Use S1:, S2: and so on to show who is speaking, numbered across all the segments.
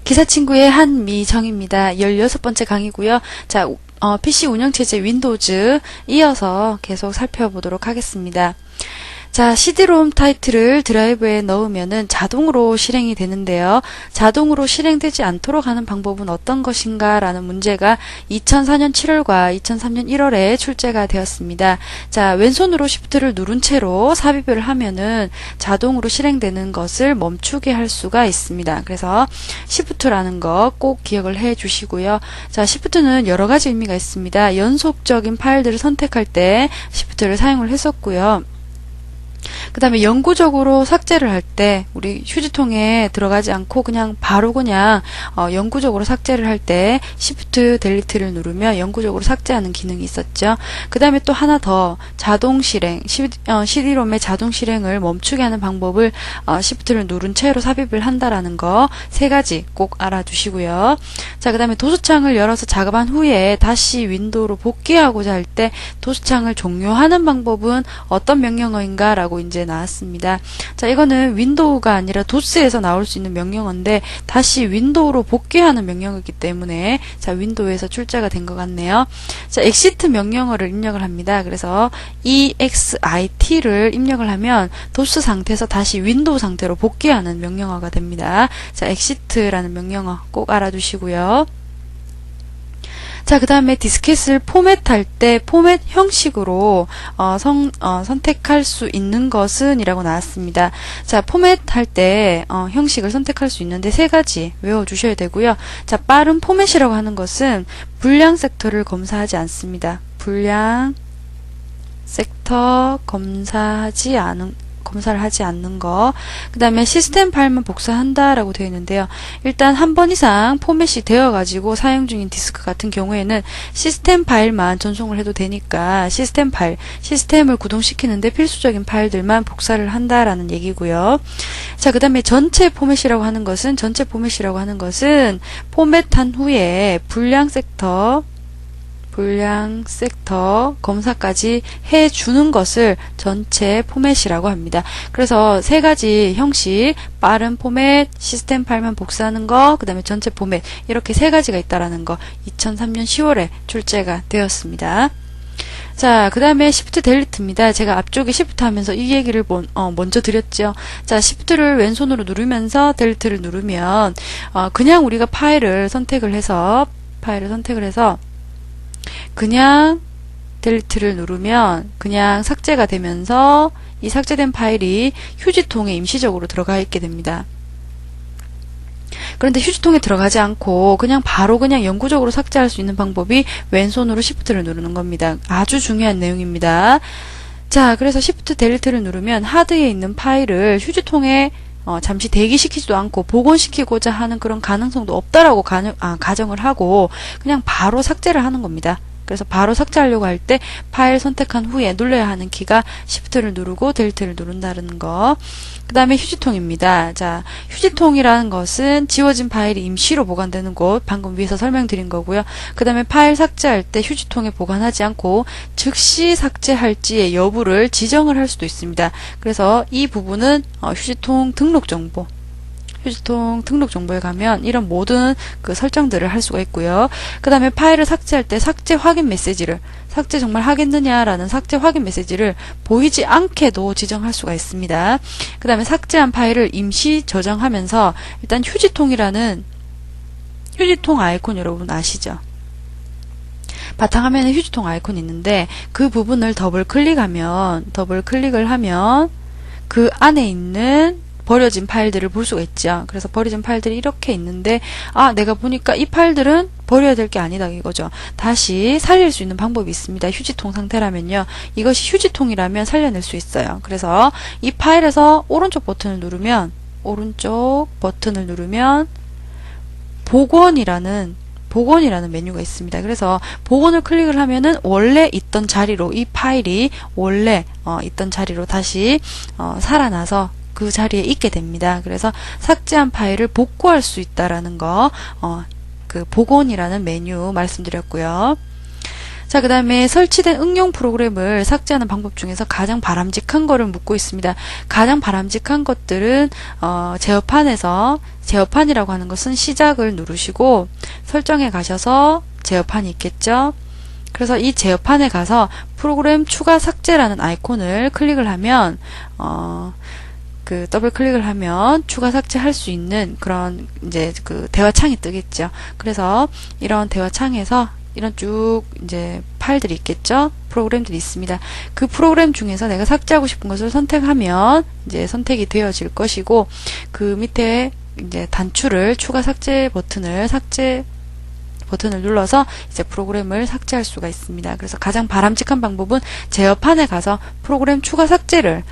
S1: 기사친구의 한미정입니다. 16번째 강의고요. 자, PC 운영체제 윈도우즈 이어서 계속 살펴보도록 하겠습니다. 자, CD-ROM 타이틀을 드라이브에 넣으면은 자동으로 실행이 되는데요. 자동으로 실행되지 않도록 하는 방법은 어떤 것인가 라는 문제가 2004년 7월과 2003년 1월에 출제가 되었습니다. 자, 왼손으로 Shift를 누른 채로 삽입을 하면은 자동으로 실행되는 것을 멈추게 할 수가 있습니다. 그래서 Shift라는 거 꼭 기억을 해 주시고요. 자, Shift는 여러 가지 의미가 있습니다. 연속적인 파일들을 선택할 때 Shift를 사용을 했었고요. 그 다음에 영구적으로 삭제를 할 때 우리 휴지통에 들어가지 않고 그냥 바로 그냥 영구적으로 삭제를 할 때 Shift 델리트를 누르면 영구적으로 삭제하는 기능이 있었죠. 그 다음에 또 하나 더 자동 실행, CD-ROM의 자동 실행을 멈추게 하는 방법을 Shift를 누른 채로 삽입을 한다라는 거 세 가지 꼭 알아두시고요. 자, 그 다음에 도수창을 열어서 작업한 후에 다시 윈도우로 복귀하고자 할 때 도수창을 종료하는 방법은 어떤 명령어인가 라고 이제 나왔습니다. 자, 이거는 윈도우가 아니라 도스에서 나올 수 있는 명령어인데 다시 윈도우로 복귀하는 명령어이기 때문에 자, 윈도우에서 출제가 된 것 같네요. 자, exit 명령어를 입력을 합니다. 그래서 exit를 입력을 하면 도스 상태에서 다시 윈도우 상태로 복귀하는 명령어가 됩니다. 자, exit라는 명령어 꼭 알아두시고요. 자, 그 다음에 디스켓을 포맷할 때 포맷 형식으로 선택할 수 있는 것은 이라고 나왔습니다. 자, 포맷할 때 형식을 선택할 수 있는데 세 가지 외워주셔야 되고요. 자, 빠른 포맷이라고 하는 것은 불량 섹터를 검사하지 않습니다. 불량 섹터 검사를 하지 않는 거. 그 다음에 시스템 파일만 복사한다 라고 되어 있는데요. 일단 한 번 이상 포맷이 되어 가지고 사용 중인 디스크 같은 경우에는 시스템 파일만 전송을 해도 되니까 시스템 파일, 시스템을 구동시키는데 필수적인 파일들만 복사를 한다라는 얘기고요. 자, 그 다음에 전체 포맷이라고 하는 것은 포맷한 후에 불량 섹터 검사까지 해주는 것을 전체 포맷이라고 합니다. 그래서 세 가지 형식, 빠른 포맷, 시스템 파일만 복사하는 거, 그 다음에 전체 포맷, 이렇게 세 가지가 있다라는 거 2003년 10월에 출제가 되었습니다. 자, 그 다음에 Shift 델리트입니다. 제가 앞쪽에 Shift 하면서 이 얘기를 먼저 드렸죠. 자, Shift를 왼손으로 누르면서 델리트를 누르면 그냥 우리가 파일을 선택을 해서 그냥 델리트를 누르면 그냥 삭제가 되면서 이 삭제된 파일이 휴지통에 임시적으로 들어가 있게 됩니다. 그런데 휴지통에 들어가지 않고 바로 영구적으로 삭제할 수 있는 방법이 왼손으로 Shift를 누르는 겁니다. 아주 중요한 내용입니다. 자, 그래서 Shift 델리트를 누르면 하드에 있는 파일을 휴지통에 잠시 대기시키지도 않고 복원시키고자 하는 그런 가능성도 없다라고 가정을 하고 그냥 바로 삭제를 하는 겁니다. 그래서 바로 삭제하려고 할 때 파일 선택한 후에 눌러야 하는 키가 Shift를 누르고 델리트를 누른다는 거. 그 다음에 휴지통입니다. 자, 휴지통이라는 것은 지워진 파일이 임시로 보관되는 곳, 방금 위에서 설명드린 거고요. 그 다음에 파일 삭제할 때 휴지통에 보관하지 않고 즉시 삭제할지의 여부를 지정을 할 수도 있습니다. 그래서 이 부분은 휴지통 등록 정보에 가면 이런 모든 그 설정들을 할 수가 있고요. 그 다음에 파일을 삭제할 때 삭제 확인 메시지를 삭제 정말 하겠느냐라는 삭제 확인 메시지를 보이지 않게도 지정할 수가 있습니다. 그 다음에 삭제한 파일을 임시 저장하면서 일단 휴지통 아이콘 여러분 아시죠? 바탕화면에 휴지통 아이콘이 있는데 그 부분을 더블 클릭을 하면 그 안에 있는 버려진 파일들을 볼 수가 있죠. 그래서 버려진 파일들이 이렇게 있는데 내가 보니까 이 파일들은 버려야 될 게 아니다 이거죠. 다시 살릴 수 있는 방법이 있습니다. 휴지통 상태라면요. 이것이 휴지통이라면 살려낼 수 있어요. 그래서 이 파일에서 오른쪽 버튼을 누르면 복원이라는 메뉴가 있습니다. 그래서 복원을 클릭을 하면은 원래 있던 자리로 이 파일이 원래 있던 자리로 다시 살아나서 그 자리에 있게 됩니다. 그래서 삭제한 파일을 복구할 수 있다라는 거, 그 복원이라는 메뉴 말씀드렸고요. 자, 자, 그 다음에 설치된 응용 프로그램을 삭제하는 방법 중에서 가장 바람직한 거를 묻고 있습니다. 가장 바람직한 것들은 제어판이라고 하는 것은 시작을 누르시고 설정에 가셔서 제어판이 있겠죠. 그래서 이 제어판에 가서 프로그램 추가 삭제라는 아이콘을 클릭을 하면 더블 클릭을 하면 추가 삭제할 수 있는 그런 이제 그 대화창이 뜨겠죠. 그래서 이런 대화창에서 이런 쭉 이제 파일들이 있겠죠. 프로그램들이 있습니다. 그 프로그램 중에서 내가 삭제하고 싶은 것을 선택하면 이제 선택이 되어질 것이고, 그 밑에 이제 단추를 추가 삭제 버튼을 눌러서 이제 프로그램을 삭제할 수가 있습니다. 그래서 가장 바람직한 방법은 제어판에 가서 프로그램 추가 삭제를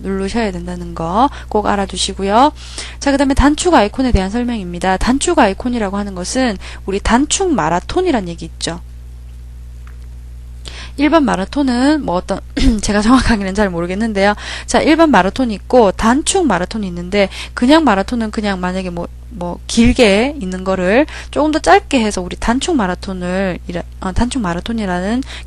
S1: 누르셔야 된다는 거 꼭 알아두시고요. 자, 그 다음에 단축 아이콘에 대한 설명입니다. 단축 아이콘이라고 하는 것은 우리 단축 마라톤이란 얘기 있죠. 일반 마라톤은 뭐 어떤 제가 정확하게는 잘 모르겠는데요. 자, 일반 마라톤이 있고 단축 마라톤이 있는데, 그냥 마라톤은 그냥 만약에 뭐 길게 있는 거를 조금 더 짧게 해서 우리 단축 마라톤이라는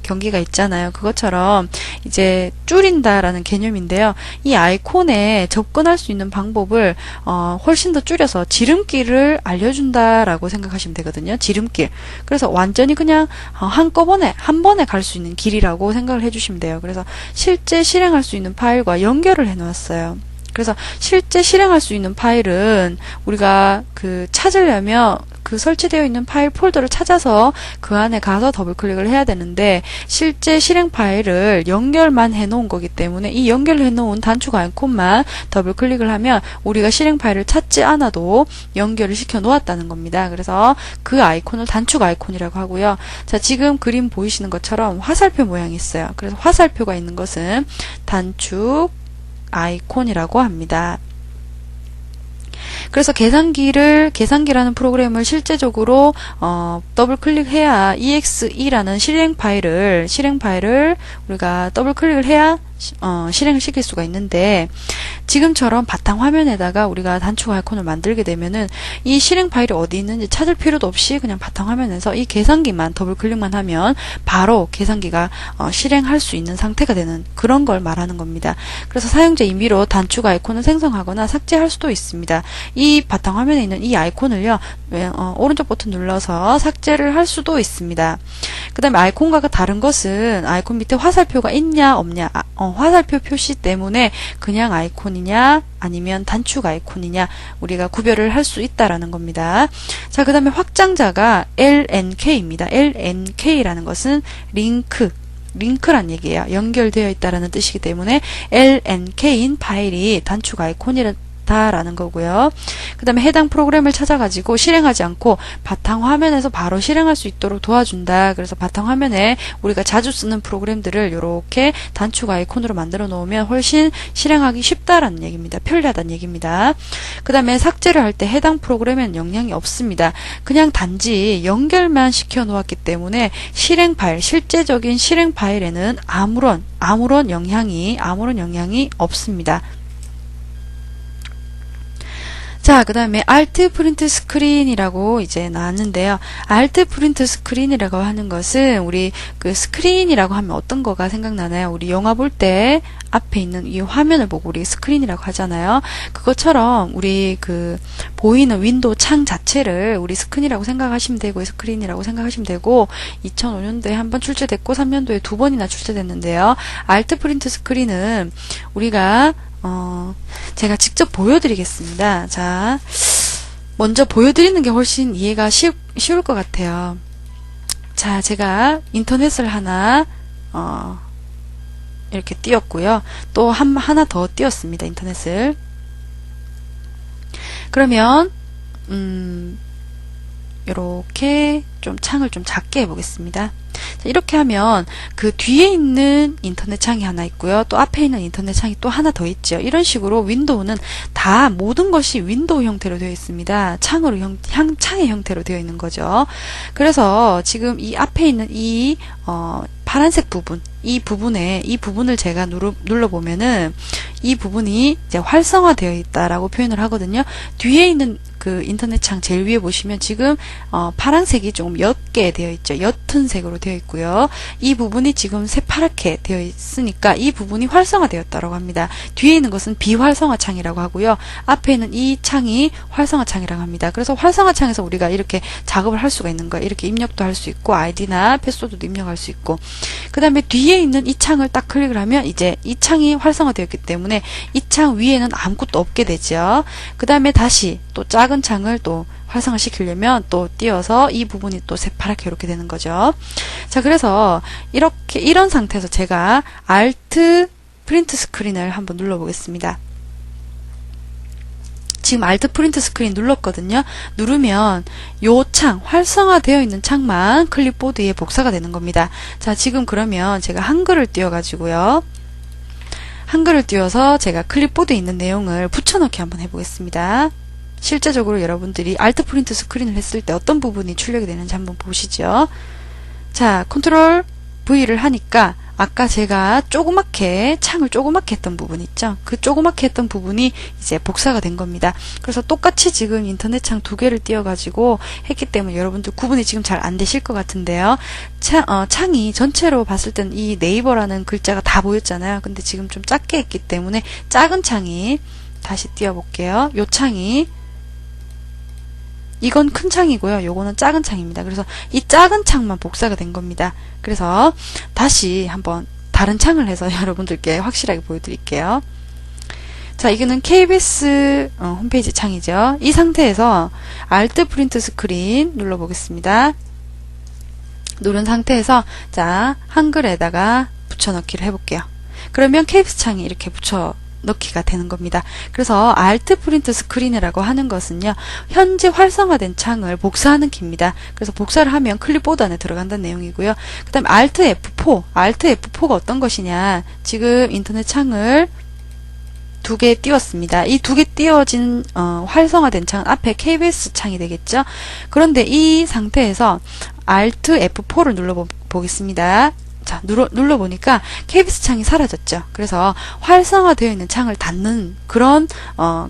S1: 경기가 있잖아요. 그것처럼 이제 줄인다라는 개념인데요. 이 아이콘에 접근할 수 있는 방법을 훨씬 더 줄여서 지름길을 알려준다라고 생각하시면 되거든요. 지름길. 그래서 완전히 그냥 한 번에 갈 수 있는 길이라고 생각을 해주시면 돼요. 그래서 실제 실행할 수 있는 파일과 연결을 해 놓았어요. 그래서 실제 실행할 수 있는 파일은 우리가 찾으려면 그 설치되어 있는 파일 폴더를 찾아서 그 안에 가서 더블 클릭을 해야 되는데, 실제 실행 파일을 연결만 해 놓은 거기 때문에 이 연결해 놓은 단축 아이콘만 더블 클릭을 하면 우리가 실행 파일을 찾지 않아도 연결을 시켜 놓았다는 겁니다. 그래서 그 아이콘을 단축 아이콘이라고 하고요. 자, 지금 그림 보이시는 것처럼 화살표 모양이 있어요. 그래서 화살표가 있는 것은 단축 아이콘이라고 합니다. 그래서 계산기라는 프로그램을 실제적으로 더블 클릭해야 EXE라는 실행 파일을 우리가 더블 클릭을 해야 실행을 시킬 수가 있는데, 지금처럼 바탕화면에다가 우리가 단축 아이콘을 만들게 되면은 이 실행 파일이 어디 있는지 찾을 필요도 없이 그냥 바탕화면에서 이 계산기만 더블 클릭만 하면 바로 계산기가 실행할 수 있는 상태가 되는 그런 걸 말하는 겁니다. 그래서 사용자 임의로 단축 아이콘을 생성하거나 삭제할 수도 있습니다. 이 바탕화면에 있는 이 아이콘을요, 오른쪽 버튼 눌러서 삭제를 할 수도 있습니다. 그 다음에 아이콘과 다른 것은 아이콘 밑에 화살표가 있냐 없냐, 화살표 표시 때문에 그냥 아이콘이냐 아니면 단축 아이콘이냐 우리가 구별을 할 수 있다라는 겁니다. 자, 그 다음에 확장자가 LNK입니다. LNK라는 것은 링크란 얘기예요. 연결되어 있다라는 뜻이기 때문에 LNK인 파일이 단축 아이콘이라는 거고요. 그 다음에 해당 프로그램을 찾아가지고 실행하지 않고 바탕화면에서 바로 실행할 수 있도록 도와준다. 그래서 바탕화면에 우리가 자주 쓰는 프로그램들을 이렇게 단축 아이콘으로 만들어 놓으면 훨씬 실행하기 쉽다라는 얘기입니다. 편리하다는 얘기입니다. 그 다음에 삭제를 할 때 해당 프로그램에는 영향이 없습니다. 그냥 단지 연결만 시켜 놓았기 때문에 실제적인 실행 파일에는 아무런 영향이 없습니다. 자, 그 다음에 Alt 프린트 스크린이라고 이제 나왔는데요. Alt 프린트 스크린이라고 하는 것은 우리 그 스크린이라고 하면 어떤 거가 생각나나요? 우리 영화 볼 때 앞에 있는 이 화면을 보고 우리 스크린이라고 하잖아요. 그것처럼 우리 보이는 윈도우 창 자체를 우리 스크린이라고 생각하시면 되고 2005년도에 한번 출제됐고 3년도에 2번이나 출제됐는데요. Alt 프린트 스크린은 우리가 제가 직접 보여드리겠습니다. 자, 먼저 보여드리는 게 훨씬 이해가 쉬울 것 같아요. 자, 제가 인터넷을 하나 이렇게 띄웠고요. 또 하나 더 띄웠습니다. 인터넷을. 그러면 이렇게 좀 창을 좀 작게 해보겠습니다. 자, 이렇게 하면 그 뒤에 있는 인터넷 창이 하나 있고요. 또 앞에 있는 인터넷 창이 또 하나 더 있죠. 이런 식으로 윈도우는 다 모든 것이 윈도우 형태로 되어 있습니다. 창의 형태로 되어 있는 거죠. 그래서 지금 이 앞에 있는 이 파란색 부분, 이 부분을 제가 눌러보면은 이 부분이 이제 활성화되어 있다라고 표현을 하거든요. 뒤에 있는 그 인터넷 창 제일 위에 보시면 지금 파란색이 조금 옅게 되어 있죠. 옅은 색으로 되어 있고요. 이 부분이 지금 새파랗게 되어 있으니까 이 부분이 활성화되었다고 합니다. 뒤에 있는 것은 비활성화 창이라고 하고요. 앞에 있는 이 창이 활성화 창이라고 합니다. 그래서 활성화 창에서 우리가 이렇게 작업을 할 수가 있는 거예요. 이렇게 입력도 할 수 있고 아이디나 패스워드도 입력할 수 있고, 그 다음에 뒤에 있는 이 창을 딱 클릭을 하면 이제 이 창이 활성화되었기 때문에 이 창 위에는 아무것도 없게 되죠. 그 다음에 다시 또 작은 창을 또 활성화 시키려면 또 띄워서 이 부분이 또 새파랗게 이렇게 되는 거죠. 자, 그래서 이런 상태에서 제가 Alt 프린트 스크린을 한번 눌러 보겠습니다. 지금 Alt 프린트 스크린 눌렀거든요. 누르면 요 창, 활성화되어 있는 창만 클립보드에 복사가 되는 겁니다. 자, 지금 그러면 제가 한글을 띄워가지고요. 한글을 띄워서 제가 클립보드에 있는 내용을 붙여넣기 한번 해보겠습니다. 실제적으로 여러분들이 Alt 프린트 스크린을 했을 때 어떤 부분이 출력이 되는지 한번 보시죠. 자, 컨트롤 V를 하니까 아까 제가 조그맣게 창을 조그맣게 했던 부분 있죠. 그 조그맣게 했던 부분이 이제 복사가 된 겁니다. 그래서 똑같이 지금 인터넷 창 두 개를 띄워가지고 했기 때문에 여러분들 구분이 지금 잘 안 되실 것 같은데요. 창이 전체로 봤을 땐 이 네이버라는 글자가 다 보였잖아요. 근데 지금 좀 작게 했기 때문에 작은 창이 다시 띄워볼게요. 요 창이 이건 큰 창이고요. 요거는 작은 창입니다. 그래서 이 작은 창만 복사가 된 겁니다. 그래서 다시 한번 다른 창을 해서 여러분들께 확실하게 보여드릴게요. 자, 이거는 KBS 홈페이지 창이죠. 이 상태에서 Alt 프린트 스크린 눌러보겠습니다. 누른 상태에서 자, 한글에다가 붙여넣기를 해볼게요. 그러면 KBS 창이 이렇게 넣기가 되는 겁니다. 그래서 Alt 프린트 스크린이라고 하는 것은요, 현재 활성화된 창을 복사하는 키입니다. 그래서 복사를 하면 클립보드 안에 들어간다는 내용이고요. 그 다음에 Alt F4, Alt F4가 어떤 것이냐, 지금 인터넷 창을 두 개 띄웠습니다. 이 두 개 띄워진 활성화된 창은 앞에 KBS 창이 되겠죠. 그런데 이 상태에서 Alt F4를 눌러보겠습니다. 자, 눌러보니까 KBS 창이 사라졌죠. 그래서 활성화되어 있는 창을 닫는 그런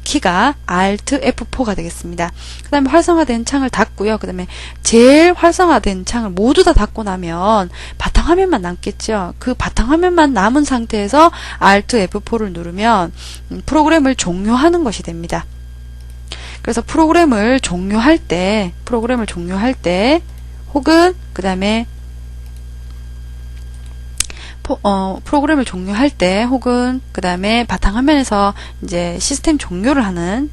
S1: 키가 Alt F4가 되겠습니다. 그 다음에 활성화된 창을 닫고요. 그 다음에 제일 활성화된 창을 모두 다 닫고 나면 바탕화면만 남겠죠. 그 바탕화면만 남은 상태에서 Alt F4를 누르면 프로그램을 종료하는 것이 됩니다. 그래서 프로그램을 종료할 때 혹은 그 다음에 프로그램을 종료할 때 혹은 그 다음에 바탕화면에서 이제 시스템 종료를 하는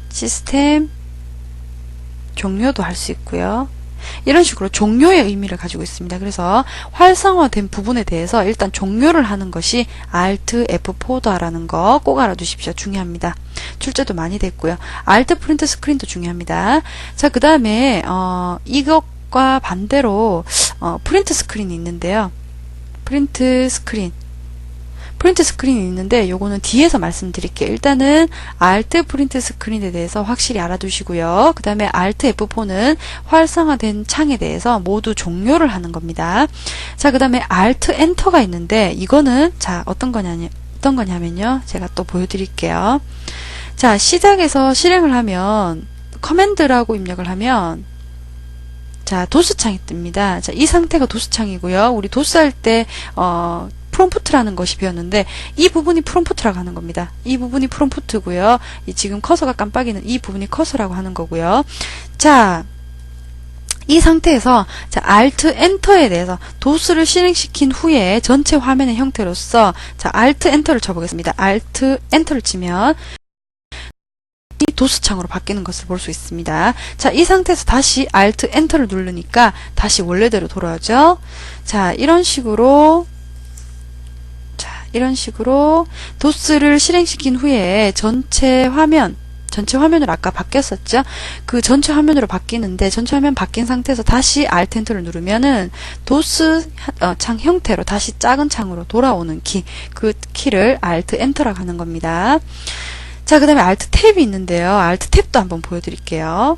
S1: 시스템 종료도 할 수 있고요. 이런 식으로 종료의 의미를 가지고 있습니다. 그래서 활성화된 부분에 대해서 일단 종료를 하는 것이 Alt F4다라는 거 꼭 알아두십시오. 중요합니다. 출제도 많이 됐고요. Alt 프린트 스크린도 중요합니다. 자, 그 다음에 이것과 반대로 프린트 스크린이 있는데요. 프린트 스크린이 있는데 요거는 뒤에서 말씀드릴게요. 일단은 Alt 프린트 스크린에 대해서 확실히 알아두시고요. 그 다음에 Alt F4는 활성화된 창에 대해서 모두 종료를 하는 겁니다. 자, 그 다음에 Alt 엔터가 있는데 이거는 자, 어떤 거냐면요. 제가 또 보여드릴게요. 자, 시작에서 실행을 하면 커맨드라고 입력을 하면 자, 도스창이 뜹니다. 자, 이 상태가 도스창이고요. 우리 도스 할 때 프롬프트라는 것이 배웠는데 이 부분이 프롬프트라고 하는 겁니다. 이 부분이 프롬프트고요. 이 지금 커서가 깜빡이는 이 부분이 커서라고 하는 거고요. 자, 이 상태에서 자, Alt 엔터에 대해서 도스를 실행시킨 후에 전체 화면의 형태로서 자, Alt 엔터를 쳐보겠습니다. Alt 엔터를 치면 이 도스 창으로 바뀌는 것을 볼 수 있습니다. 자, 이 상태에서 다시 Alt 엔터를 누르니까 다시 원래대로 돌아오죠. 자, 이런 식으로 도스를 실행시킨 후에 전체 화면으로 아까 바뀌었었죠. 그 전체 화면으로 바뀌는데 전체 화면 바뀐 상태에서 다시 Alt 엔터를 누르면은 도스 창 형태로 다시 작은 창으로 돌아오는 그 키를 Alt 엔터라고 하는 겁니다. 자, 그 다음에 Alt 탭이 있는데요. Alt 탭도 한번 보여드릴게요.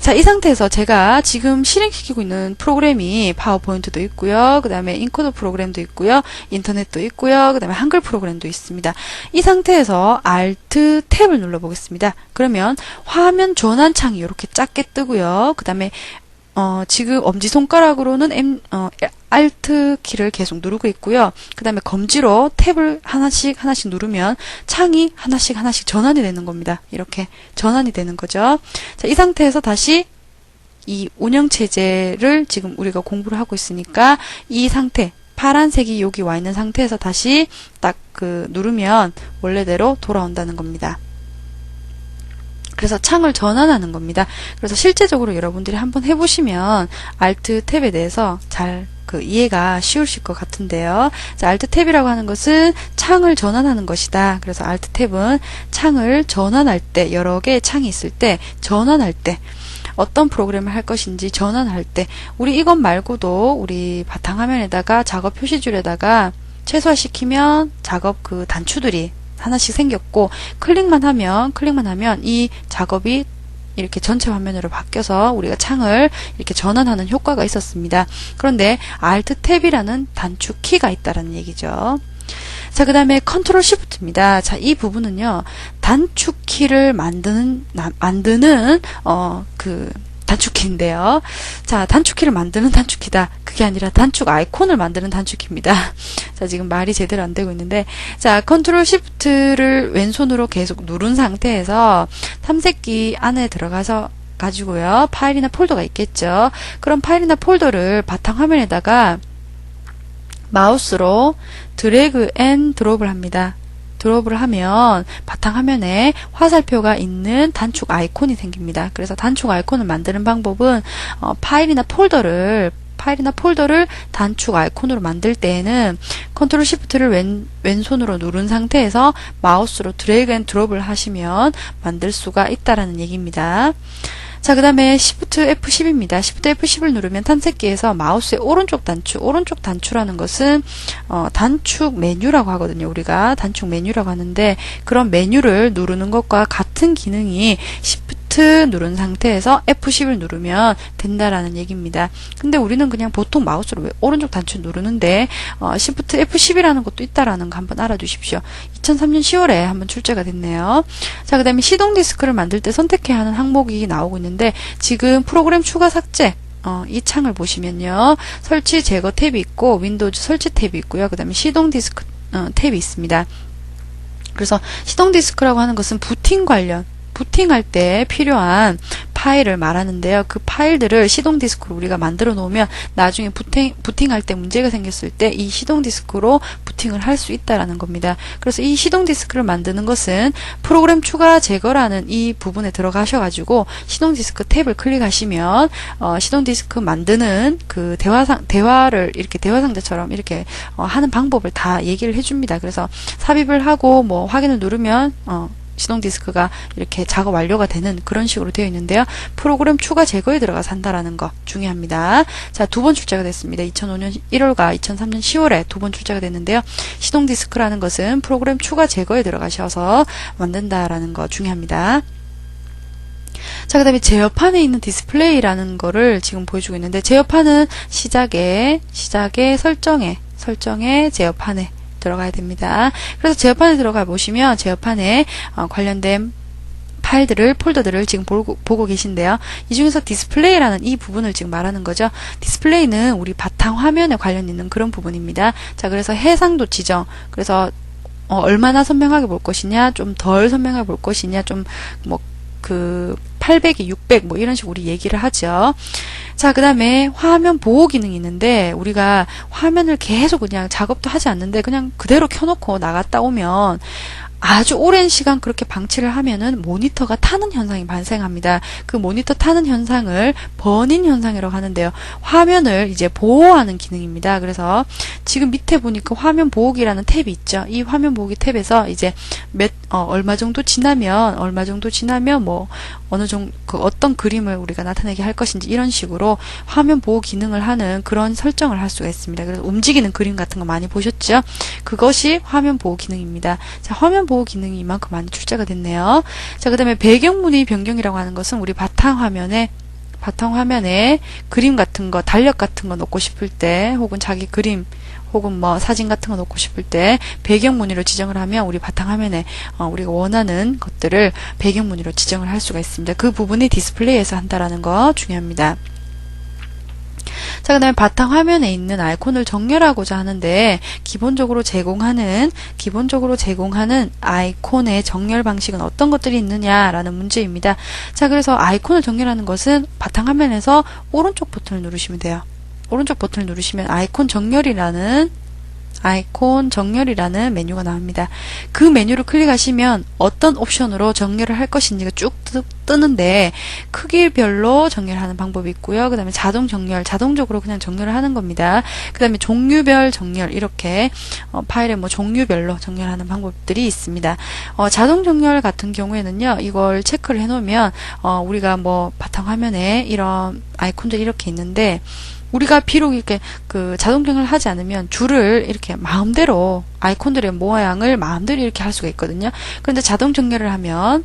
S1: 자, 이 상태에서 제가 지금 실행시키고 있는 프로그램이 파워포인트도 있고요. 그 다음에 인코더 프로그램도 있고요. 인터넷도 있고요. 그 다음에 한글 프로그램도 있습니다. 이 상태에서 Alt 탭을 눌러보겠습니다. 그러면 화면 전환 창이 이렇게 작게 뜨고요. 그 다음에 지금 엄지손가락으로는 Alt 키를 계속 누르고 있고요. 그 다음에 검지로 탭을 하나씩 누르면 창이 하나씩 전환이 되는 겁니다. 이렇게 전환이 되는 거죠. 자, 이 상태에서 다시 이 운영체제를 지금 우리가 공부를 하고 있으니까 이 상태, 파란색이 여기 와 있는 상태에서 다시 딱 누르면 원래대로 돌아온다는 겁니다. 그래서 창을 전환하는 겁니다. 그래서 실제적으로 여러분들이 한번 해보시면 Alt 탭에 대해서 잘 이해가 쉬우실 것 같은데요. 자, Alt 탭이라고 하는 것은 창을 전환하는 것이다. 그래서 Alt 탭은 창을 전환할 때, 여러 개의 창이 있을 때, 전환할 때, 어떤 프로그램을 할 것인지 전환할 때, 우리 이것 말고도 우리 바탕화면에다가 작업 표시줄에다가 최소화시키면 작업 단추들이 하나씩 생겼고, 클릭만 하면 이 작업이 이렇게 전체 화면으로 바뀌어서 우리가 창을 이렇게 전환하는 효과가 있었습니다. 그런데 Alt 탭이라는 단축 키가 있다라는 얘기죠. 자, 그 다음에 컨트롤 시프트입니다. 자, 이 부분은요, 단축 키를 만드는 단축키인데요. 자, 단축키를 만드는 단축키다. 그게 아니라 단축 아이콘을 만드는 단축키입니다. 자, 지금 말이 제대로 안 되고 있는데, 자, 컨트롤 시프트를 왼손으로 계속 누른 상태에서 탐색기 안에 들어가서 가지고요, 파일이나 폴더가 있겠죠. 그런 파일이나 폴더를 바탕화면에다가 마우스로 드래그 앤 드롭을 합니다. 드롭을 하면 바탕화면에 화살표가 있는 단축 아이콘이 생깁니다. 그래서 단축 아이콘을 만드는 방법은 파일이나 폴더를 단축 아이콘으로 만들 때에는 컨트롤 시프트를 왼손으로 누른 상태에서 마우스로 드래그 앤 드롭을 하시면 만들 수가 있다라는 얘기입니다. 자, 그 다음에 Shift F10입니다. Shift F10을 누르면 탐색기에서 마우스의 오른쪽 단추라는 것은 단축 메뉴라고 하거든요. 우리가 단축 메뉴라고 하는데, 그런 메뉴를 누르는 것과 같은 기능이 Shift 누른 상태에서 F10을 누르면 된다라는 얘기입니다. 근데 우리는 그냥 보통 마우스로 오른쪽 단추 누르는데 Shift F10이라는 것도 있다라는 거 한번 알아두십시오. 2003년 10월에 한번 출제가 됐네요. 자, 그 다음에 시동 디스크를 만들 때 선택해야 하는 항목이 나오고 있는데, 지금 프로그램 추가 삭제 이 창을 보시면요, 설치 제거 탭이 있고 윈도우즈 설치 탭이 있고요. 그 다음에 시동 디스크 탭이 있습니다. 그래서 시동 디스크라고 하는 것은 부팅할 때 필요한 파일을 말하는데요. 그 파일들을 시동 디스크로 우리가 만들어 놓으면 나중에 부팅할 때 문제가 생겼을 때 이 시동 디스크로 부팅을 할 수 있다라는 겁니다. 그래서 이 시동 디스크를 만드는 것은 프로그램 추가 제거라는 이 부분에 들어가셔가지고 시동 디스크 탭을 클릭하시면 시동 디스크 만드는 그 대화를 이렇게 대화 상자처럼 이렇게 하는 방법을 다 얘기를 해줍니다. 그래서 삽입을 하고 뭐 확인을 누르면 시동 디스크가 이렇게 작업 완료가 되는 그런 식으로 되어 있는데요. 프로그램 추가 제거에 들어가서 한다라는 거 중요합니다. 자, 두 번 출제가 됐습니다. 2005년 1월과 2003년 10월에 두 번 출제가 됐는데요. 시동 디스크라는 것은 프로그램 추가 제거에 들어가셔서 만든다라는 거 중요합니다. 자, 그 다음에 제어판에 있는 디스플레이라는 거를 지금 보여주고 있는데, 제어판은 시작에 설정에 제어판에 들어가야 됩니다. 그래서 제어판에 들어가 보시면 제어판에 관련된 폴더들을 지금 보고 계신데요. 이 중에서 디스플레이라는 이 부분을 지금 말하는 거죠. 디스플레이는 우리 바탕 화면에 관련 있는 그런 부분입니다. 자, 그래서 해상도 지정, 그래서 얼마나 선명하게 볼 것이냐, 좀 덜 선명하게 볼 것이냐, 좀 800이 600 뭐 이런 식으로 우리 얘기를 하죠. 자, 그 다음에 화면 보호 기능이 있는데, 우리가 화면을 계속 그냥 작업도 하지 않는데 그냥 그대로 켜놓고 나갔다 오면 아주 오랜 시간 그렇게 방치를 하면은 모니터가 타는 현상이 발생합니다. 그 모니터 타는 현상을 버닝 현상이라고 하는데요. 화면을 이제 보호하는 기능입니다. 그래서 지금 밑에 보니까 화면 보호기라는 탭이 있죠. 이 화면 보호기 탭에서 이제 얼마 정도 지나면 뭐 어느 정도 어떤 그림을 우리가 나타내게 할 것인지 이런 식으로 화면 보호 기능을 하는 그런 설정을 할 수가 있습니다. 그래서 움직이는 그림 같은 거 많이 보셨죠? 그것이 화면 보호 기능입니다. 자, 화면 보호 기능이 이만큼 많이 출제가 됐네요. 자, 그 다음에 배경 무늬 변경이라고 하는 것은 우리 바탕 화면에 바탕 화면에 그림 같은 거, 달력 같은 거 놓고 싶을 때, 혹은 자기 그림, 혹은 뭐 사진 같은 거 놓고 싶을 때 배경 무늬로 지정을 하면 우리 바탕화면에 우리가 원하는 것들을 배경 무늬로 지정을 할 수가 있습니다. 그 부분이 디스플레이에서 한다라는 거 중요합니다. 자, 그 다음에 바탕화면에 있는 아이콘을 정렬하고자 하는데 기본적으로 제공하는 아이콘의 정렬 방식은 어떤 것들이 있느냐라는 문제입니다. 자, 그래서 아이콘을 정렬하는 것은 바탕화면에서 오른쪽 버튼을 누르시면 돼요. 오른쪽 버튼을 누르시면 아이콘 정렬이라는 메뉴가 나옵니다. 그 메뉴를 클릭하시면 어떤 옵션으로 정렬을 할 것인지가 쭉 뜨는데 크기별로 정렬하는 방법이 있고요. 그 다음에 자동 정렬, 자동적으로 그냥 정렬을 하는 겁니다. 그 다음에 종류별 정렬, 이렇게 파일의 뭐 종류별로 정렬하는 방법들이 있습니다. 자동 정렬 같은 경우에는요, 이걸 체크를 해놓으면 우리가 뭐 바탕화면에 이런 아이콘들이 이렇게 있는데 우리가 비록 이렇게 그 자동 정렬을 하지 않으면 줄을 이렇게 마음대로 아이콘들의 모양을 마음대로 이렇게 할 수가 있거든요. 그런데 자동 정렬을 하면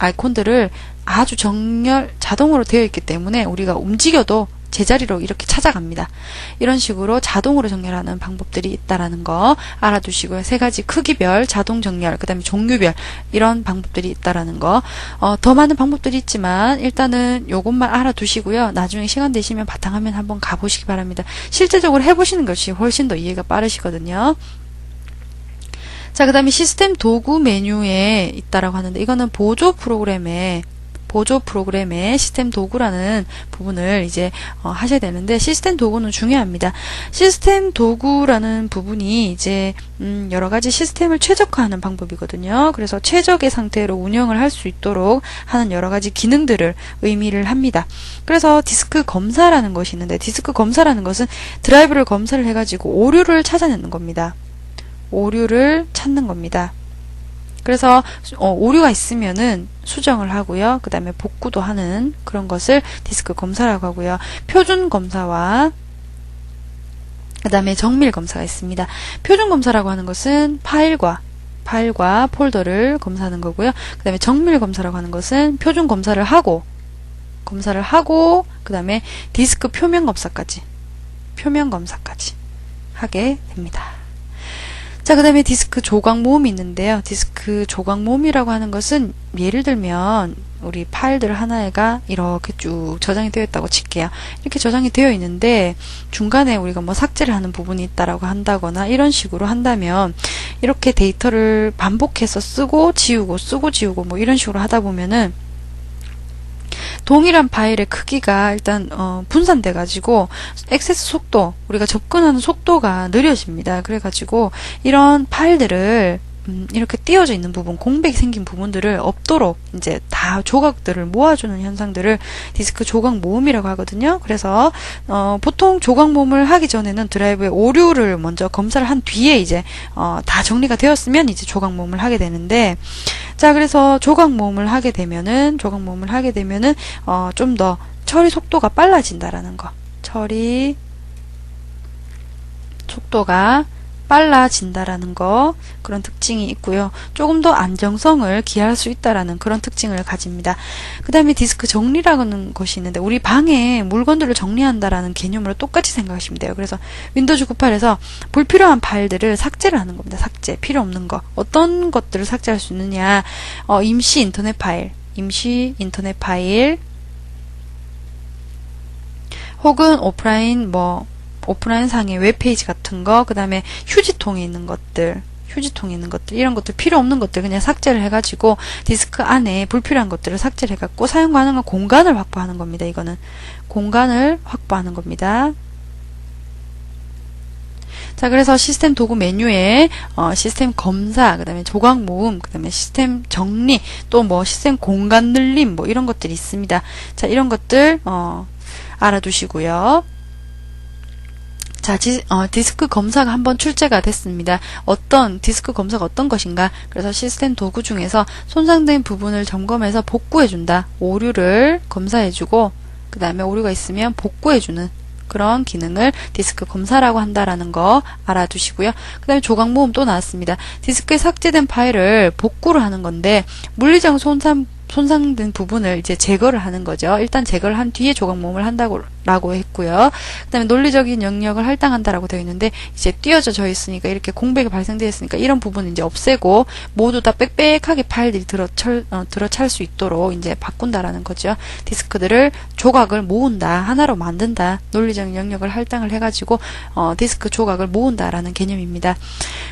S1: 아이콘들을 아주 자동으로 되어 있기 때문에 우리가 움직여도 제자리로 이렇게 찾아갑니다. 이런 식으로 자동으로 정렬하는 방법들이 있다라는 거 알아두시고요. 세 가지 크기별, 자동 정렬, 그 다음에 종류별 이런 방법들이 있다라는 거. 더 많은 방법들이 있지만 일단은 요것만 알아두시고요. 나중에 시간 되시면 바탕화면 한번 가보시기 바랍니다. 실제적으로 해보시는 것이 훨씬 더 이해가 빠르시거든요. 자, 그 다음에 시스템 도구 메뉴에 있다라고 하는데 이거는 보조 프로그램의 시스템 도구라는 부분을 이제 하셔야 되는데 시스템 도구는 중요합니다. 시스템 도구라는 부분이 이제 여러 가지 시스템을 최적화하는 방법이거든요. 그래서 최적의 상태로 운영을 할 수 있도록 하는 여러 가지 기능들을 의미를 합니다. 그래서 디스크 검사라는 것이 있는데 디스크 검사라는 것은 드라이브를 검사를 해가지고 오류를 찾아내는 겁니다. 오류를 찾는 겁니다. 그래서 오류가 있으면은 수정을 하고요. 그 다음에 복구도 하는 그런 것을 디스크 검사라고 하고요. 표준 검사와 그 다음에 정밀 검사가 있습니다. 표준 검사라고 하는 것은 파일과 폴더를 검사하는 거고요. 그 다음에 정밀 검사라고 하는 것은 표준 검사를 하고 그 다음에 디스크 표면 검사까지 하게 됩니다. 자, 그 다음에 디스크 조각 모음이 있는데요. 디스크 조각 모음이라고 하는 것은 예를 들면 우리 파일들 하나가 이렇게 쭉 저장이 되어 있다고 칠게요. 이렇게 저장이 되어 있는데 중간에 우리가 뭐 삭제를 하는 부분이 있다라고 한다거나 이런 식으로 한다면 이렇게 데이터를 반복해서 쓰고 지우고 뭐 이런 식으로 하다 보면은 동일한 파일의 크기가 일단 분산돼 가지고 액세스 속도, 우리가 접근하는 속도가 느려집니다. 그래 가지고 이런 파일들을 이렇게 띄어져 있는 부분, 공백이 생긴 부분들을 없도록 이제 다 조각들을 모아주는 현상들을 디스크 조각 모음이라고 하거든요. 그래서 보통 조각 모음을 하기 전에는 드라이브의 오류를 먼저 검사를 한 뒤에 이제 다 정리가 되었으면 이제 조각 모음을 하게 되는데, 자, 그래서 조각 모음을 하게 되면은 좀 더 처리 속도가 빨라진다라는 거. 처리 속도가 빨라진다라는 거, 그런 특징이 있고요. 조금 더 안정성을 기할 수 있다라는 그런 특징을 가집니다. 그 다음에 디스크 정리라는 것이 있는데 우리 방에 물건들을 정리한다라는 개념으로 똑같이 생각하시면 돼요. 그래서 윈도우즈 98에서 불필요한 파일들을 삭제를 하는 겁니다. 삭제, 필요 없는 거. 어떤 것들을 삭제할 수 있느냐, 임시 인터넷 파일 혹은 오프라인 상의 웹페이지 같은 거, 그 다음에 휴지통에 있는 것들, 이런 것들, 필요 없는 것들 그냥 삭제를 해가지고 디스크 안에 불필요한 것들을 삭제를 해갖고 사용 가능한 공간을 확보하는 겁니다. 이거는 공간을 확보하는 겁니다. 자, 그래서 시스템 도구 메뉴에 시스템 검사, 그 다음에 조각 모음, 그 다음에 시스템 정리, 또 뭐 시스템 공간 늘림, 뭐 이런 것들이 있습니다. 자, 이런 것들 알아두시고요. 자, 디스크 검사가 한번 출제가 됐습니다. 디스크 검사가 어떤 것인가? 그래서 시스템 도구 중에서 손상된 부분을 점검해서 복구해준다. 오류를 검사해주고, 그 다음에 오류가 있으면 복구해주는 그런 기능을 디스크 검사라고 한다라는 거 알아두시고요. 그 다음에 조각 모음 또 나왔습니다. 디스크에 삭제된 파일을 복구를 하는 건데, 물리적 손상 손상된 부분을 이제 제거를 하는 거죠. 일단 제거를 한 뒤에 조각 모음을 한다고 했고요. 그 다음에 논리적인 영역을 할당한다라고 되어 있는데, 이제 띄어져 있으니까, 이렇게 공백이 발생되어 있으니까 이런 부분은 이제 없애고 모두 다 빽빽하게 파일들이 들어찰 수 있도록 이제 바꾼다라는 거죠. 디스크들을 조각을 모은다, 하나로 만든다, 논리적인 영역을 할당을 해가지고 디스크 조각을 모은다라는 개념입니다.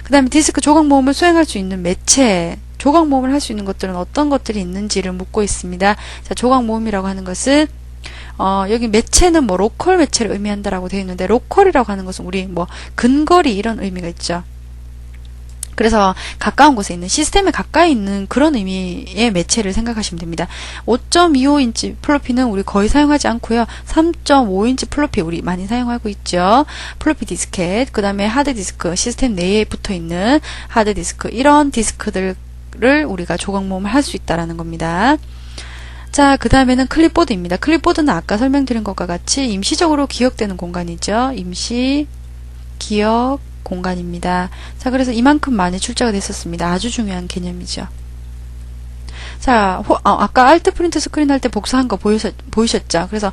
S1: 그 다음에 디스크 조각 모음을 수행할 수 있는 매체, 조각 모음을 할 수 있는 것들은 어떤 것들이 있는지를 묻고 있습니다. 자, 조각 모음이라고 하는 것은 여기 매체는 뭐 로컬 매체를 의미한다라고 되어 있는데, 로컬이라고 하는 것은 우리 뭐 근거리 이런 의미가 있죠. 그래서 가까운 곳에 있는, 시스템에 가까이 있는 그런 의미의 매체를 생각하시면 됩니다. 5.25인치 플로피는 우리 거의 사용하지 않고요. 3.5인치 플로피 우리 많이 사용하고 있죠. 플로피 디스켓, 그 다음에 하드디스크, 시스템 내에 붙어있는 하드디스크, 이런 디스크들을 우리가 조각 모음을 할 수 있다라는 겁니다. 자, 그 다음에는 클립보드입니다. 클립보드는 아까 설명드린 것과 같이 임시적으로 기억되는 공간이죠. 임시 기억 공간입니다. 자, 그래서 이만큼 많이 출제가 됐었습니다. 아주 중요한 개념이죠. 자, 아까 알트 프린트 스크린 할 때 복사한 거 보이셨죠? 그래서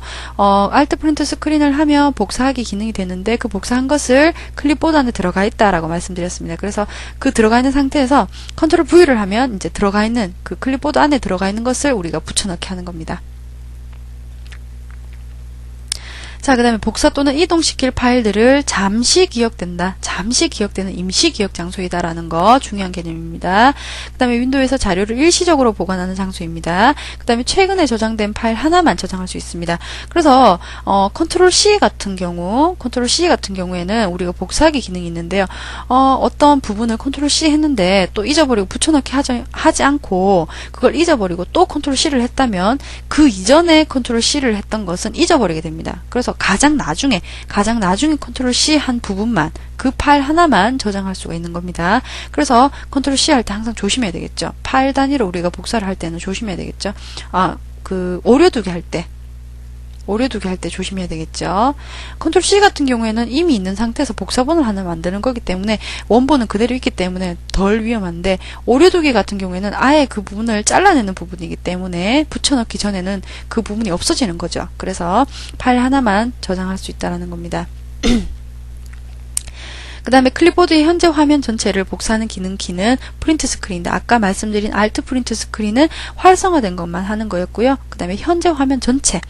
S1: 알트 프린트 스크린을 하면 복사하기 기능이 되는데, 그 복사한 것을 클립보드 안에 들어가 있다라고 말씀드렸습니다. 그래서 그 들어가 있는 상태에서 컨트롤 V를 하면 이제 들어가 있는 그 클립보드 안에 들어가 있는 것을 우리가 붙여넣기 하는 겁니다. 자, 그 다음에 복사 또는 이동시킬 파일들을 잠시 기억된다. 잠시 기억되는 임시 기억 장소이다라는 거 중요한 개념입니다. 그 다음에 윈도우에서 자료를 일시적으로 보관하는 장소입니다. 그 다음에 최근에 저장된 파일 하나만 저장할 수 있습니다. 그래서 컨트롤 C 같은 경우에는 우리가 복사하기 기능이 있는데요. 어떤 부분을 컨트롤 C 했는데 또 잊어버리고 붙여넣기 하지 않고 그걸 잊어버리고 또 컨트롤 C를 했다면 그 이전에 컨트롤 C를 했던 것은 잊어버리게 됩니다. 그래서 가장 나중에 컨트롤 C 한 부분만, 그 파일 하나만 저장할 수가 있는 겁니다. 그래서 컨트롤 C 할 때 항상 조심해야 되겠죠. 파일 단위로 우리가 복사를 할 때는 조심해야 되겠죠. 오려두기 할 때 조심해야 되겠죠. 컨트롤 C 같은 경우에는 이미 있는 상태에서 복사본을 하나 만드는 거기 때문에 원본은 그대로 있기 때문에 덜 위험한데, 오려두기 같은 경우에는 아예 그 부분을 잘라내는 부분이기 때문에 붙여넣기 전에는 그 부분이 없어지는 거죠. 그래서 파일 하나만 저장할 수 있다는 겁니다. 그 다음에 클립보드의 현재 화면 전체를 복사하는 기능 키는 프린트 스크린인데, 아까 말씀드린 알트 프린트 스크린은 활성화된 것만 하는 거였고요. 그 다음에 현재 화면 전체,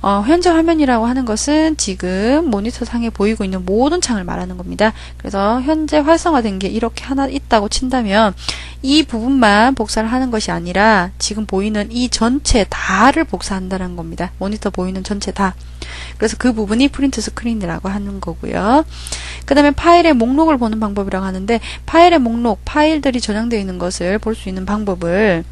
S1: 현재 화면이라고 하는 것은 지금 모니터 상에 보이고 있는 모든 창을 말하는 겁니다. 그래서 현재 활성화된 게 이렇게 하나 있다고 친다면 이 부분만 복사를 하는 것이 아니라 지금 보이는 이 전체 다를 복사한다는 겁니다. 모니터 보이는 전체 다. 그래서 그 부분이 프린트 스크린이라고 하는 거고요. 그 다음에 파일의 목록을 보는 방법이라고 하는데, 파일의 목록, 파일들이 저장되어 있는 것을 볼 수 있는 방법을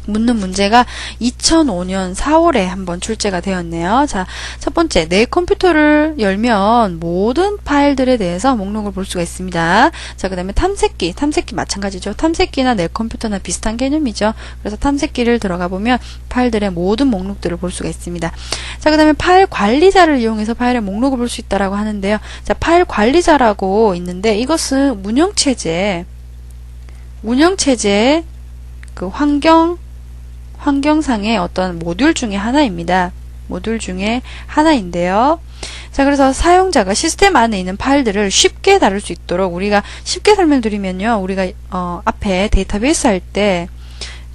S1: 묻는 문제가 2005년 4월에 한번 출제가 되었네요. 자, 첫 번째, 내 컴퓨터를 열면 모든 파일들에 대해서 목록을 볼 수가 있습니다. 자, 그 다음에 탐색기 마찬가지죠. 탐색기나 내 컴퓨터나 비슷한 개념이죠. 그래서 탐색기를 들어가 보면 파일들의 모든 목록들을 볼 수가 있습니다. 자, 그 다음에 파일 관리자를 이용해서 파일의 목록을 볼 수 있다라고 하는데요. 자, 파일 관리자라고 있는데, 이것은 운영체제 그 환경상의 어떤 모듈 중에 하나입니다. 모듈 중에 하나인데요. 자, 그래서 사용자가 시스템 안에 있는 파일들을 쉽게 다룰 수 있도록 우리가 쉽게 설명드리면요. 우리가 앞에 데이터베이스 할 때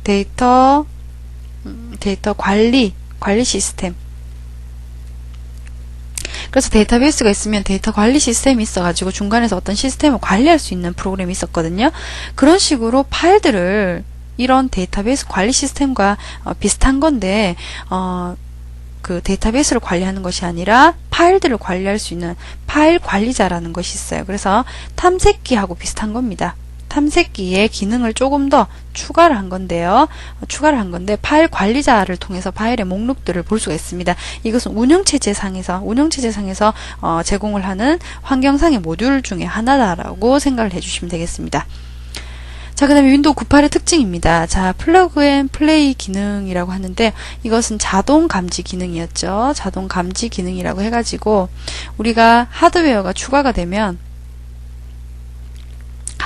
S1: 데이터 관리 시스템, 그래서 데이터베이스가 있으면 데이터 관리 시스템이 있어가지고 중간에서 어떤 시스템을 관리할 수 있는 프로그램이 있었거든요. 그런 식으로 파일들을, 이런 데이터베이스 관리 시스템과 비슷한 건데, 그 데이터베이스를 관리하는 것이 아니라 파일들을 관리할 수 있는 파일 관리자라는 것이 있어요. 그래서 탐색기하고 비슷한 겁니다. 탐색기의 기능을 조금 더 추가를 한 건데, 파일 관리자를 통해서 파일의 목록들을 볼 수가 있습니다. 이것은 운영체제상에서 제공을 하는 환경상의 모듈 중에 하나다라고 생각을 해주시면 되겠습니다. 자, 그 다음에 윈도우 98의 특징입니다. 자, 플러그 앤 플레이 기능이라고 하는데, 이것은 자동 감지 기능이었죠. 자동 감지 기능이라고 해가지고 우리가 하드웨어가 추가가 되면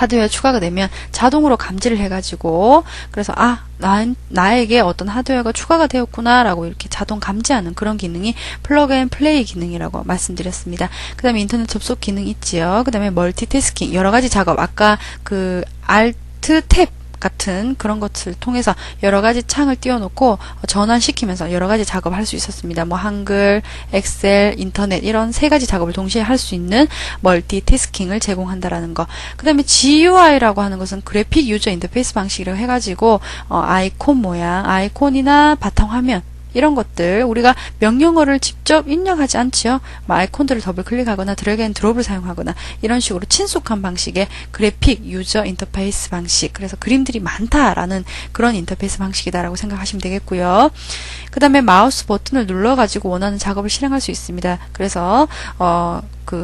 S1: 하드웨어 추가가 되면 자동으로 감지를 해가지고 그래서 나에게 어떤 하드웨어가 추가가 되었구나 라고 이렇게 자동 감지하는 그런 기능이 플러그 앤 플레이 기능이라고 말씀드렸습니다. 그 다음에 인터넷 접속 기능 있지요. 그 다음에 멀티태스킹 여러가지 작업 아까 그 Alt 탭 같은 그런 것을 통해서 여러 가지 창을 띄워놓고 전환시키면서 여러 가지 작업을 할 수 있었습니다. 뭐 한글, 엑셀, 인터넷 이런 세 가지 작업을 동시에 할 수 있는 멀티태스킹을 제공한다라는 거. 그 다음에 GUI라고 하는 것은 그래픽 유저 인터페이스 방식이라고 해가지고 아이콘 모양, 아이콘이나 바탕화면 이런 것들 우리가 명령어를 직접 입력하지 않지요. 뭐 아이콘들을 더블 클릭하거나 드래그 앤 드롭을 사용하거나 이런 식으로 친숙한 방식의 그래픽 유저 인터페이스 방식 그래서 그림들이 많다라는 그런 인터페이스 방식이다라고 생각하시면 되겠고요. 그 다음에 마우스 버튼을 눌러가지고 원하는 작업을 실행할 수 있습니다. 그래서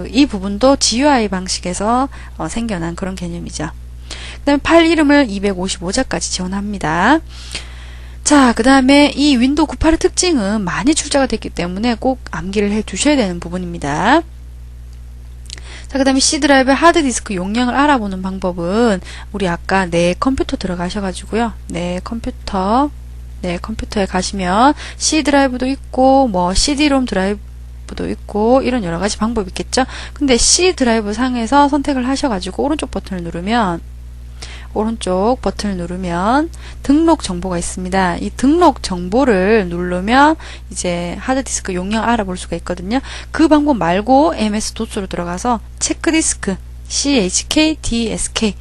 S1: 이 부분도 GUI 방식에서 생겨난 그런 개념이죠. 그 다음에 파일 이름을 255자까지 지원합니다. 자, 그 다음에 이 윈도우 98의 특징은 많이 출제가 됐기 때문에 꼭 암기를 해 두셔야 되는 부분입니다. 자, 그 다음에 C 드라이브의 하드디스크 용량을 알아보는 방법은 우리 아까 내 컴퓨터 들어가셔가지고요. 내 컴퓨터에 가시면 C 드라이브도 있고 뭐 CD-롬 드라이브도 있고 이런 여러 가지 방법이 있겠죠. 근데 C 드라이브 상에서 선택을 하셔가지고 오른쪽 버튼을 누르면 등록 정보가 있습니다. 이 등록 정보를 누르면 이제 하드디스크 용량 알아볼 수가 있거든요. 그 방법 말고 MS-DOS로 들어가서 체크디스크 CHKDSK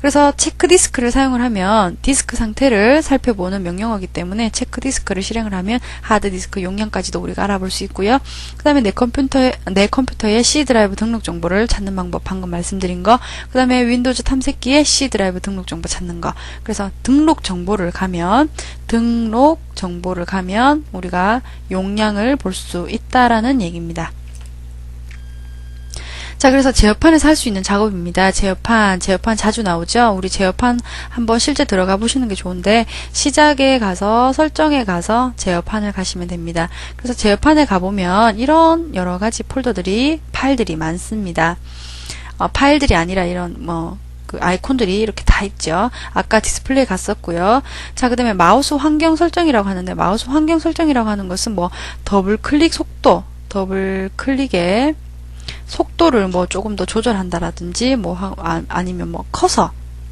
S1: 그래서 체크디스크를 사용을 하면 디스크 상태를 살펴보는 명령어이기 때문에 체크디스크를 실행을 하면 하드디스크 용량까지도 우리가 알아볼 수 있고요. 그 다음에 내 컴퓨터의 C 드라이브 등록 정보를 찾는 방법 방금 말씀드린 거. 그 다음에 윈도우즈 탐색기에 C 드라이브 등록 정보 찾는 거. 그래서 등록 정보를 가면 우리가 용량을 볼 수 있다라는 얘기입니다. 자, 그래서 제어판에서 할 수 있는 작업입니다. 제어판 자주 나오죠? 우리 제어판 한번 실제 들어가 보시는 게 좋은데, 시작에 가서, 설정에 가서 제어판을 가시면 됩니다. 그래서 제어판에 가보면 이런 여러 가지 파일들이 많습니다. 파일들이 아니라 이런, 그 아이콘들이 이렇게 다 있죠. 아까 디스플레이 갔었고요. 자, 그 다음에 마우스 환경 설정이라고 하는데, 마우스 환경 설정이라고 하는 것은 더블 클릭의 속도를 조금 더 조절한다라든지 아니면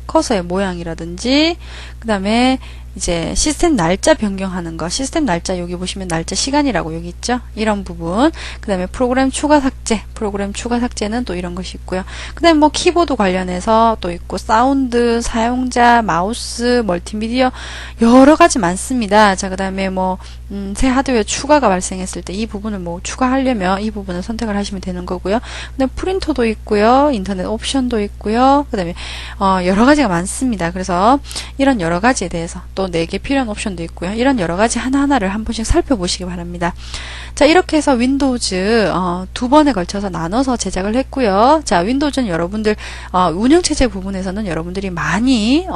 S1: 커서의 모양이라든지 그 다음에 이제 시스템 날짜 변경하는 거 시스템 날짜 여기 보시면 날짜 시간이라고 여기 있죠. 이런 부분 그 다음에 프로그램 추가 삭제는 또 이런 것이 있고요. 그 다음에 키보드 관련해서 또 있고 사운드 사용자 마우스 멀티미디어 여러 가지 많습니다. 자, 그 다음에 새 하드웨어 추가가 발생했을 때 이 부분을 추가하려면 이 부분을 선택을 하시면 되는 거고요. 그 다음에 프린터도 있고요. 인터넷 옵션도 있고요. 그 다음에 여러 가지가 많습니다. 그래서 이런 여러 가지에 대해서 또 내게 필요한 옵션도 있고요. 이런 여러 가지 하나하나를 한 번씩 살펴보시기 바랍니다. 자, 이렇게 해서 윈도우즈 2번에 걸쳐서 나눠서 제작을 했고요. 자, 윈도우즈는 여러분들 운영체제 부분에서는 여러분들이 많이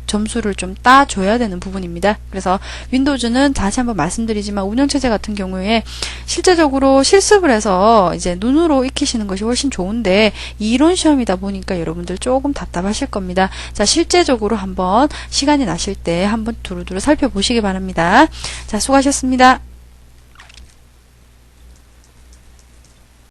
S1: 점수를 좀 따줘야 되는 부분입니다. 그래서 윈도우즈는 다시 한번 말씀드리지만 운영체제 같은 경우에 실제적으로 실습을 해서 이제 눈으로 익히시는 것이 훨씬 좋은데 이론 시험이다 보니까 여러분들 조금 답답하실 겁니다. 자, 실제적으로 한번 시간이 나실 때 한번 두루두루 살펴보시기 바랍니다. 자, 수고하셨습니다.